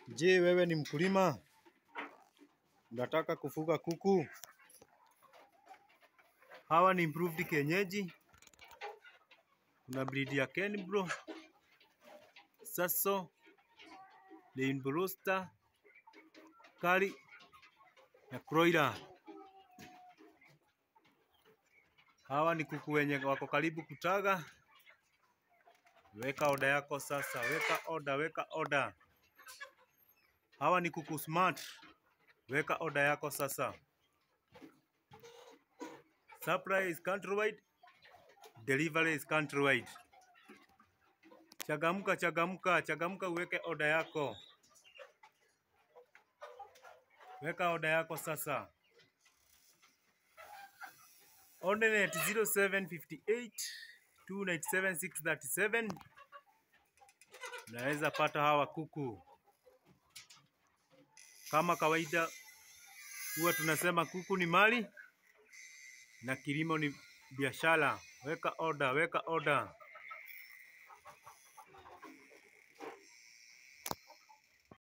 Je, wewe ni mkulima? Unataka kufuga kuku? Hawa ni improved kienyeji. Kuna breed ya Kenbro, Saso, Rainbow Rooster, Kali na Croiler. Hawa ni kuku wenye wako karibu kutaga. Weka order yako sasa, weka order. Hawa ni kuku smart. Weka order yako sasa. Supply is countrywide, delivery is countrywide. Changamka uweke order yako. Weka order yako sasa. Ordernet 0758 297 637. Naweza pata hawa kuku. Kama kawaida huwa tunasema kuku ni mali na kilimo ni biashara. Weka order.